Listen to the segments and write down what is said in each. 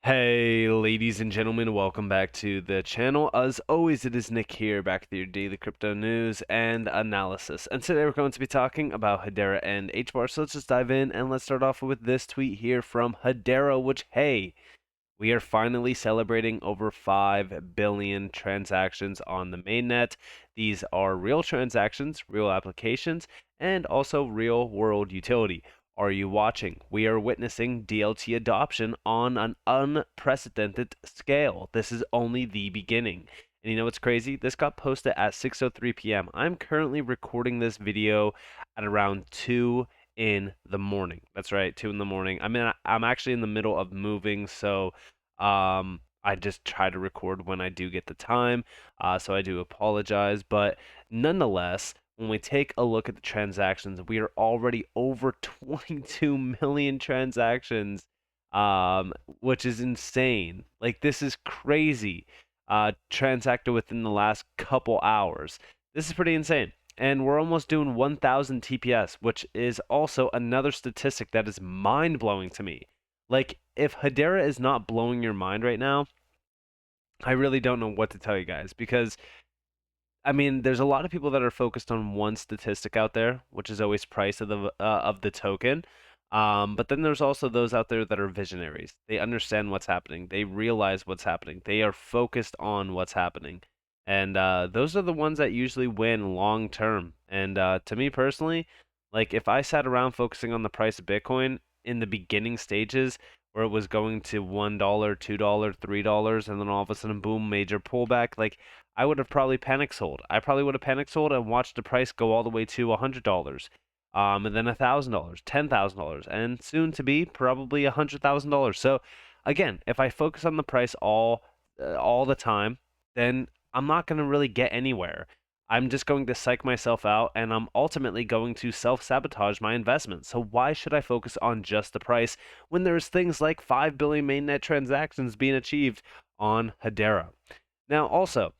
Hey, ladies and gentlemen, welcome back to the channel. As always, it is Nick here, back with your daily crypto news and analysis. And today we're going to be talking about Hedera and HBAR. So let's just dive in and let's start off with this tweet here from Hedera, which, hey, we are finally celebrating over 5 billion transactions on the mainnet. These are real transactions, real applications, and also real world utility. Are you watching? We are witnessing DLT adoption on an unprecedented scale. This is only the beginning. And you know what's crazy? This got posted at 6:03 p.m. I'm currently recording this video at around 2 in the morning. That's right, 2 in the morning. I'm actually in the middle of moving, so I just try to record when I do get the time. So I do apologize, but nonetheless, when we take a look at the transactions, we are already over 22 million transactions, which is insane. Like, this is crazy. Transacted within the last couple hours. This is pretty insane. And we're almost doing 1,000 TPS, which is also another statistic that is mind blowing to me. Like, if Hedera is not blowing your mind right now, I really don't know what to tell you guys because I mean, there's a lot of people that are focused on one statistic out there, which is always price of the token. But then there's also those out there that are visionaries. They understand what's happening. They realize what's happening. They are focused on what's happening. And those are the ones that usually win long term. And to me personally, like if I sat around focusing on the price of Bitcoin in the beginning stages where it was going to $1, $2, $3, and then all of a sudden, boom, major pullback, like I would have probably panic sold. I probably would have panic sold and watched the price go all the way to $100, and then $1,000, $10,000, and soon to be probably $100,000. So again, if I focus on the price all the time, then I'm not going to really get anywhere. I'm just going to psych myself out and I'm ultimately going to self sabotage my investment. So, why should I focus on just the price when there's things like 5 billion mainnet transactions being achieved on Hedera? Now, also,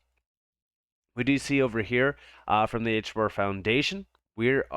we do see over here from the HBAR Foundation, we're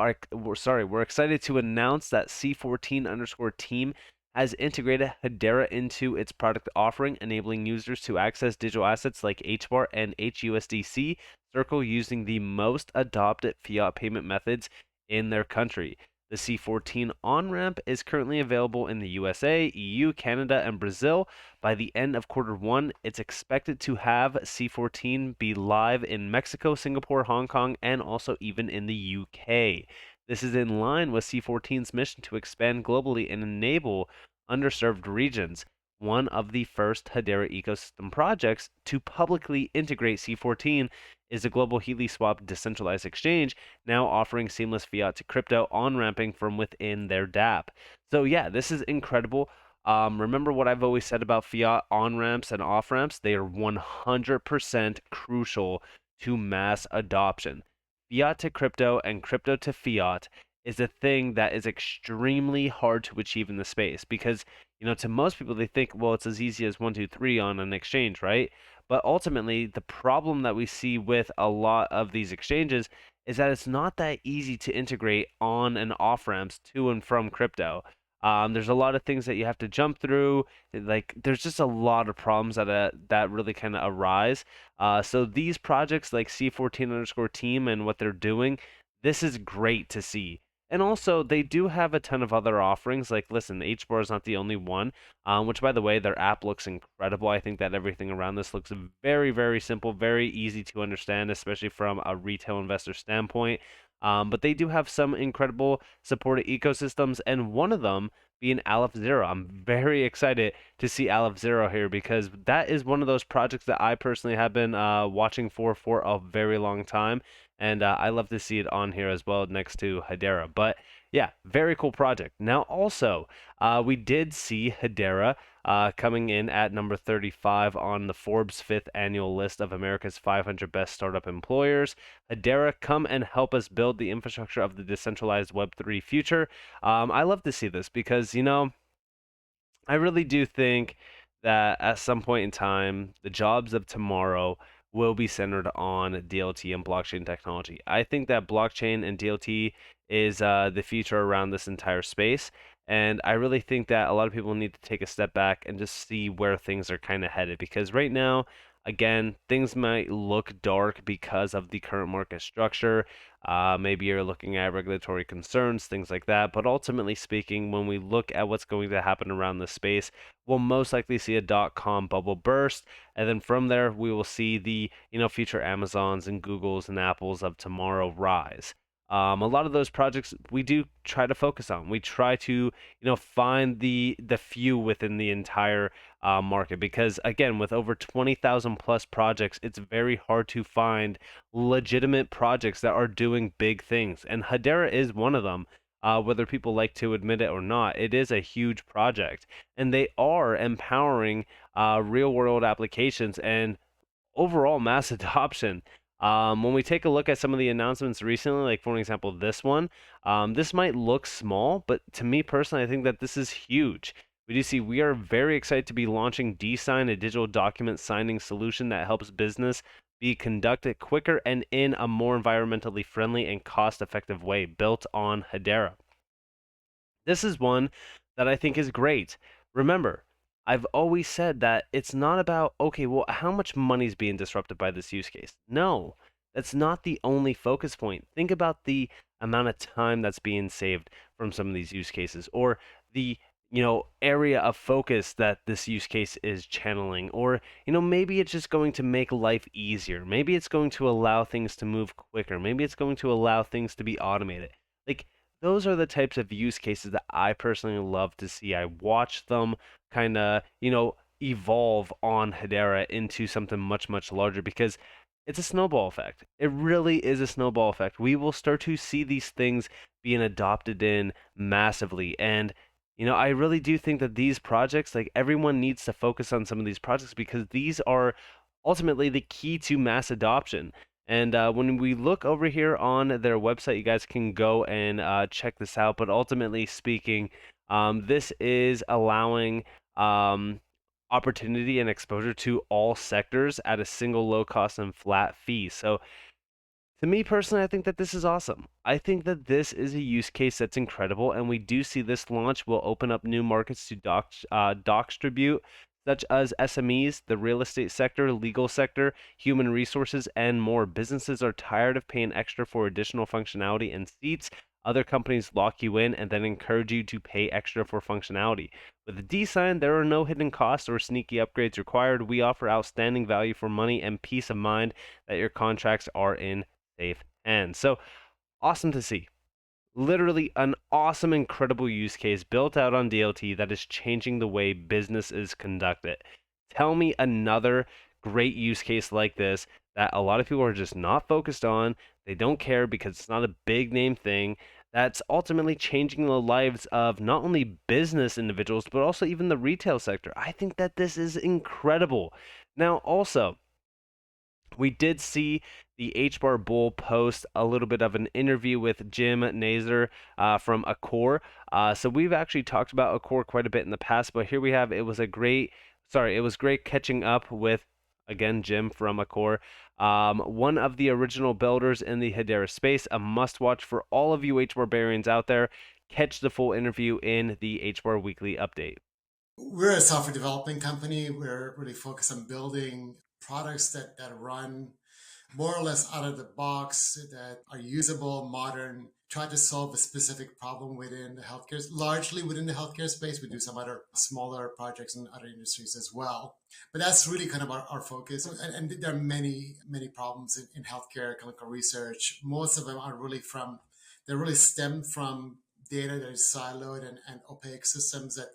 excited to announce that C14 underscore team has integrated Hedera into its product offering, enabling users to access digital assets like HBAR and HUSDC Circle using the most adopted fiat payment methods in their country. The C14 on ramp is currently available in the USA, EU, Canada, and Brazil. By the end of Q1, it's expected to have C14 be live in Mexico, Singapore, Hong Kong, and also even in the UK. This is in line with C14's mission to expand globally and enable underserved regions. One of the first Hedera ecosystem projects to publicly integrate C14 is the global Healy Swap decentralized exchange, now offering seamless fiat to crypto on ramping from within their dApp. So yeah, this is incredible. Remember what I've always said about fiat on ramps and off ramps? They are 100% crucial to mass adoption. Fiat to crypto and crypto to fiat is a thing that is extremely hard to achieve in the space because, to most people, they think, well, it's as easy as 1, 2, 3 on an exchange, right? But ultimately, the problem that we see with a lot of these exchanges is that it's not that easy to integrate on and off ramps to and from crypto. There's a lot of things that you have to jump through. Like, there's just a lot of problems that really kind of arise. So these projects like C14 underscore team and what they're doing, this is great to see. And also, they do have a ton of other offerings. Like, listen, HBAR is not the only one, which, by the way, their app looks incredible. I think that everything around this looks very, very simple, very easy to understand, especially from a retail investor standpoint. But they do have some incredible supported ecosystems, and one of them being Aleph Zero. I'm very excited to see Aleph Zero here because that is one of those projects that I personally have been watching for a very long time, and I love to see it on here as well next to Hedera. But yeah, very cool project. Now, also, we did see Hedera coming in at number 35 on the Forbes 5th annual list of America's 500 best startup employers. Hedera, come and help us build the infrastructure of the decentralized Web3 future. I love to see this because, I really do think that at some point in time, the jobs of tomorrow will be centered on DLT and blockchain technology. I think that blockchain and DLT is the future around this entire space. And I really think that a lot of people need to take a step back and just see where things are kind of headed because right now, again, things might look dark because of the current market structure. Maybe you're looking at regulatory concerns, things like that. But ultimately speaking, when we look at what's going to happen around the space, we'll most likely see a dot-com bubble burst, and then from there we will see the future Amazons and Googles and Apples of tomorrow rise. A lot of those projects we do try to focus on. We try to, find the few within the entire market because again, with over 20,000 plus projects, it's very hard to find legitimate projects that are doing big things, and Hedera is one of them. Whether people like to admit it or not, it is a huge project, and they are empowering real world applications and overall mass adoption. When we take a look at some of the announcements recently, like for example, this one, this might look small, but to me personally, I think that this is huge. We do see we are very excited to be launching DSign, a digital document signing solution that helps business be conducted quicker and in a more environmentally friendly and cost-effective way, built on Hedera. This is one that I think is great. Remember, I've always said that it's not about, okay, well, how much money is being disrupted by this use case? No, that's not the only focus point. Think about the amount of time that's being saved from some of these use cases, or the area of focus that this use case is channeling, or maybe it's just going to make life easier, maybe it's going to allow things to move quicker, maybe it's going to allow things to be automated. Like, those are the types of use cases that I personally love to see. I watch them kind of, evolve on Hedera into something much, much larger because it's a snowball effect. It really is a snowball effect. We will start to see these things being adopted in massively. And, I really do think that these projects, like everyone needs to focus on some of these projects because these are ultimately the key to mass adoption. And when we look over here on their website, you guys can go and check this out. But ultimately speaking, this is allowing opportunity and exposure to all sectors at a single low cost and flat fee. So to me personally, I think that this is awesome. I think that this is a use case that's incredible, and we do see this launch will open up new markets to distribute, such as SMEs, the real estate sector, legal sector, human resources, and more. Businesses are tired of paying extra for additional functionality and seats. Other companies lock you in and then encourage you to pay extra for functionality. With DSign, there are no hidden costs or sneaky upgrades required. We offer outstanding value for money and peace of mind that your contracts are in safe hands. So awesome to see. Literally an awesome, incredible use case built out on DLT that is changing the way business is conducted. Tell me another great use case like this that a lot of people are just not focused on. They don't care because it's not a big name thing. That's ultimately changing the lives of not only business individuals, but also even the retail sector. I think that this is incredible. Now, also, we did see the HBAR Bull post a little bit of an interview with Jim Nazer from Accor. So we've actually talked about Accor quite a bit in the past, but here we have it was great catching up with again Jim from Accor, one of the original builders in the Hedera space, a must watch for all of you HBAR barians out there. Catch the full interview in the HBAR Weekly Update. We're a software development company. We're really focused on building products that run more or less out of the box, that are usable, modern, try to solve a specific problem within the healthcare, largely within the healthcare space. We do some other smaller projects in other industries as well. But that's really kind of our focus. And there are many, many problems in healthcare, clinical research. Most of them are really they really stem from data that is siloed and opaque systems that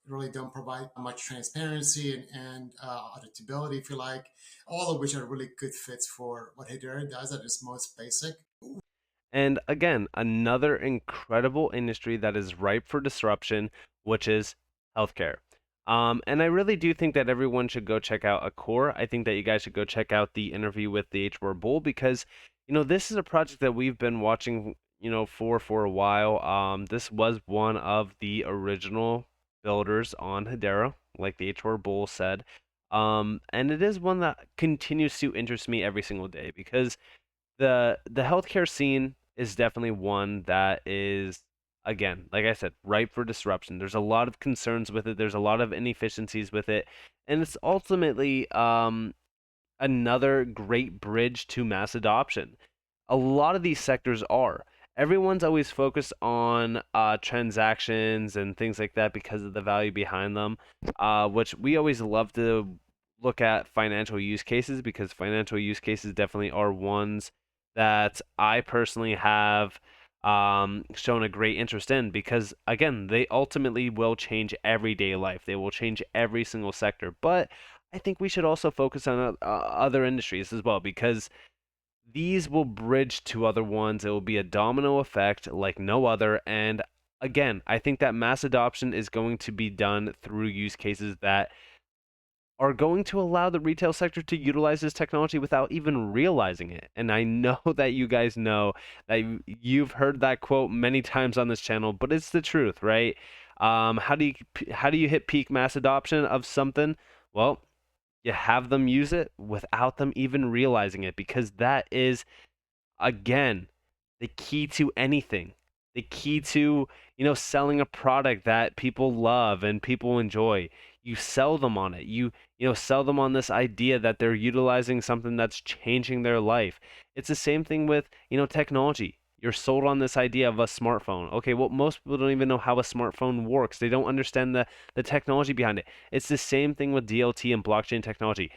really don't provide much transparency and auditability, if you like, all of which are really good fits for what Hedera does at its most basic. And again, another incredible industry that is ripe for disruption, which is healthcare. And I really do think that everyone should go check out Accor. I think that you guys should go check out the interview with the HBAR Bull because, this is a project that we've been watching, for a while. This was one of the original builders on Hedera, like the HBAR Bull said. And it is one that continues to interest me every single day because the healthcare scene is definitely one that is again, like I said, ripe for disruption. There's a lot of concerns with it. There's a lot of inefficiencies with it, and it's ultimately another great bridge to mass adoption. A lot of these sectors are. Everyone's always focused on transactions and things like that because of the value behind them, which we always love to look at financial use cases because financial use cases definitely are ones that I personally have shown a great interest in because, again, they ultimately will change everyday life. They will change every single sector. But I think we should also focus on other industries as well because these will bridge to other ones. It will be a domino effect like no other. And again, I think that mass adoption is going to be done through use cases that are going to allow the retail sector to utilize this technology without even realizing it. And I know that you guys know that you've heard that quote many times on this channel, but it's the truth, right? How do you hit peak mass adoption of something? Well, you have them use it without them even realizing it because that is, again, the key to anything. The key to, selling a product that people love and people enjoy. You sell them on it. You sell them on this idea that they're utilizing something that's changing their life. It's the same thing with, technology. You're sold on this idea of a smartphone. Okay, well, most people don't even know how a smartphone works. They don't understand the technology behind it. It's the same thing with DLT and blockchain technology.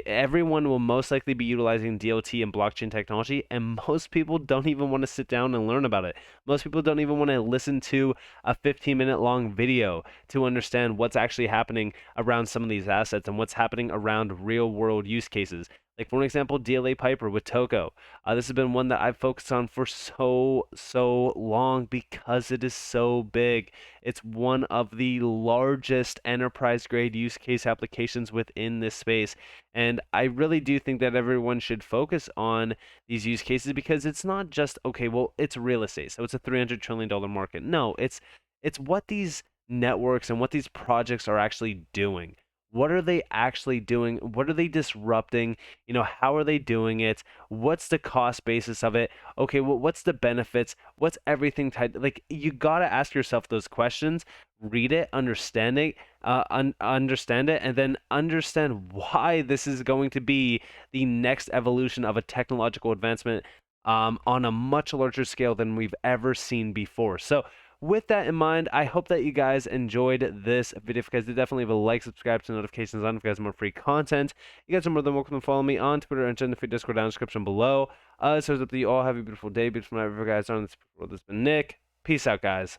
Everyone will most likely be utilizing DLT and blockchain technology, and most people don't even want to sit down and learn about it. Most people don't even want to listen to a 15-minute long video to understand what's actually happening around some of these assets and what's happening around real world use cases. Like, for an example, DLA Piper with Toko. This has been one that I've focused on for so long because it is so big. It's one of the largest enterprise grade use case applications within this space. And I really do think that everyone should focus on these use cases because it's not just, okay, well, it's real estate, so it's a $300 trillion market. No, it's what these networks and what these projects are actually doing. What are they actually doing? What are they disrupting? How are they doing it? What's the cost basis of it? Okay, well, what's the benefits? What's everything tied? Like, you gotta ask yourself those questions, read it, understand it, and then understand why this is going to be the next evolution of a technological advancement on a much larger scale than we've ever seen before. So, with that in mind, I hope that you guys enjoyed this video. If you guys did, definitely leave a like, subscribe to notifications on if you guys want more free content. You guys are more than welcome to follow me on Twitter and join the free Discord down in the description below. So it's up to you all. Have a beautiful day, beautiful night, wherever you guys are in this world. This has been Nick. Peace out, guys.